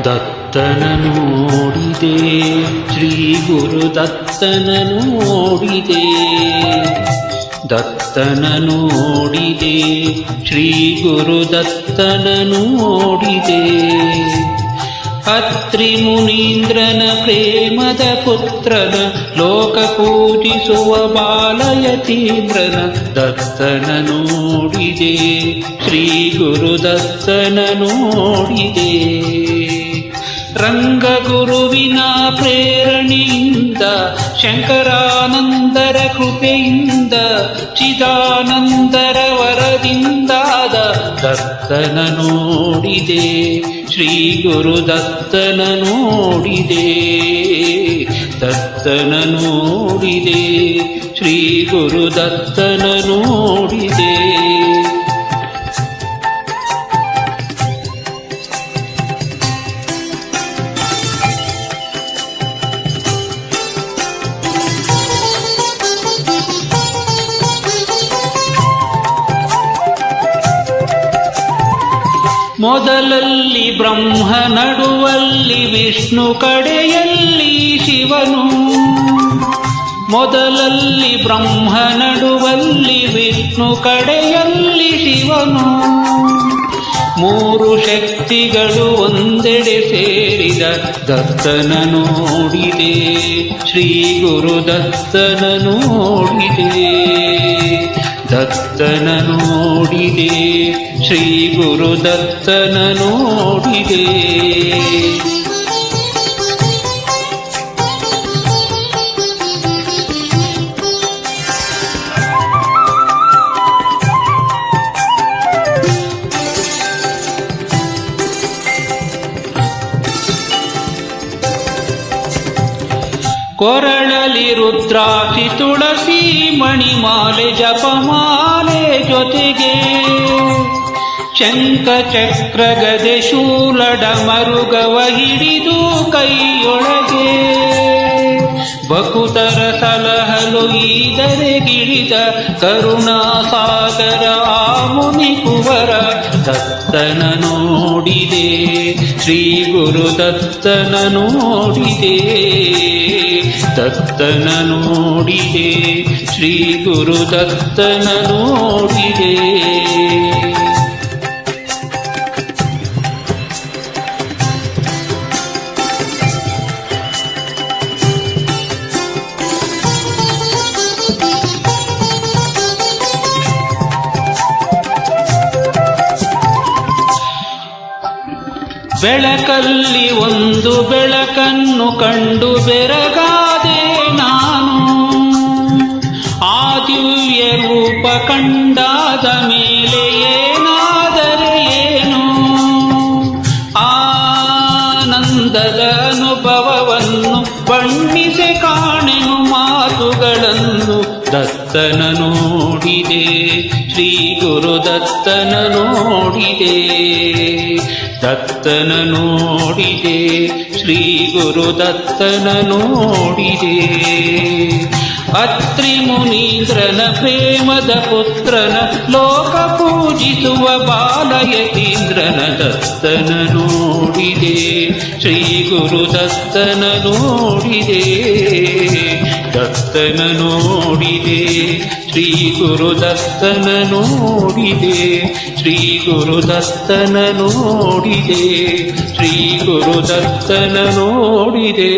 ದತ್ತನ ನೋಡಿದೆ ಶ್ರೀ ಗುರುದತ್ತನ ನೋಡಿದೆ, ದತ್ತನ ನೋಡಿದೆ ಶ್ರೀ ಗುರುದತ್ತನ ನೋಡಿದೆ. ಅತ್ರಿ ಮುನೀಂದ್ರನ ಪ್ರೇಮದ ಪುತ್ರನ ಲೋಕ ಪೂಜಿಸುವ ಬಾಲಯತೀಂದ್ರನ ದತ್ತನ ನೋಡಿದೆ, ಶ್ರೀ ಗುರುದತ್ತನ ನೋಡಿದೆ. ರಂಗಗುರುವಿನ ಪ್ರೇರಣೆಯಿಂದ ಶಂಕರಾನಂದರ ಕೃಪೆಯಿಂದ ಚಿದಾನಂದರ ವರದಿಂದಾದ ದತ್ತನ ನೋಡಿದೆ, ಶ್ರೀ ಗುರುದತ್ತನ ನೋಡಿದೆ, ದತ್ತನ ನೋಡಿದೆ, ಶ್ರೀ ಗುರುದತ್ತನ ನೋಡಿದೆ. ಮೊದಲಲ್ಲಿ ಬ್ರಹ್ಮ, ನಡುವಲ್ಲಿ ವಿಷ್ಣು, ಕಡೆಯಲ್ಲಿ ಶಿವನು. ಮೊದಲಲ್ಲಿ ಬ್ರಹ್ಮ, ನಡುವಲ್ಲಿ ವಿಷ್ಣು, ಕಡೆಯಲ್ಲಿ ಶಿವನು. ಮೂರು ಶಕ್ತಿಗಳು ಒಂದೆಡೆ ಸೇರಿದ ದತ್ತನ ನೋಡಿದೆ, ಶ್ರೀ ಗುರುದತ್ತನ ನೋಡಿದೆ, ದತ್ತನ ನೋಡಿದೆ, ಶ್ರೀ ಗುರುದತ್ತನ ನೋಡಿದೆ. ಕೊರಳಲಿ ರುದ್ರಾಕ್ಷಿ, ತುಳಸಿ, ಮಣಿಮಾಲೆ, ಜಪಮಾಲೆ ಜೊತೆಗೆ ಶಂಖ ಚಕ್ರ ಗದೆ ಶೂಲಡ ಮರುಗವ ಹಿಡಿದು ಕೈಯೊಳಗೆ ಭಕುತರ ಸಲಹಲು ಈದರೆಗಿಳಿದ ಕರುಣಾಸಾಗರ ಆ ಮುನಿ ಕುವರ ದತ್ತನ ನೋಡಿದೆ, ಶ್ರೀ ಗುರುದತ್ತನ ನೋಡಿದೆ, ದತ್ತನ ನೋಡಿದೆ, ಶ್ರೀ ಗುರುದತ್ತನ ನೋಡಿದೆ. ಬೆಳಕಲ್ಲಿ ಒಂದು ಬೆಳಕನ್ನು ಕಂಡು ಬೆರಗಾದೆ ನಾನು, ಆ ದಿವ್ಯ ರೂಪ ಕಂಡಾದ ಮೇಲೆ ಏನಾದರೆ ಏನು, ಆನಂದದ ಅನುಭವವನ್ನು ಬಣ್ಣಿಸೆ ಕಾಣೆನು ಮಾತುಗಳನ್ನು. ದತ್ತನ ನೋಡಿದೆ, ಶ್ರೀ ಗುರುದತ್ತನ ನೋಡಿದೆ, ದತ್ತನ ನೋಡಿದೆ, ಶ್ರೀ ಗುರುದತ್ತನ ನೋಡಿದೆ. ಅತ್ರಿ ಮುನೀಂದ್ರನ ಪ್ರೇಮದ ಪುತ್ರನ ಲೋಕ ಪೂಜಿಸುವ ಬಾಲಯತೀಂದ್ರನ ದತ್ತನ ನೋಡಿದೆ, ಶ್ರೀ ಗುರುದತ್ತನ ನೋಡಿದೆ, ದತ್ತನ ನೋಡಿದೆ, ಶ್ರೀ ಗುರುದತ್ತನ ನೋಡಿದೆ, ಶ್ರೀ ಗುರುದತ್ತನ ನೋಡಿದೆ, ಶ್ರೀ ಗುರುದತ್ತನ ನೋಡಿದೆ.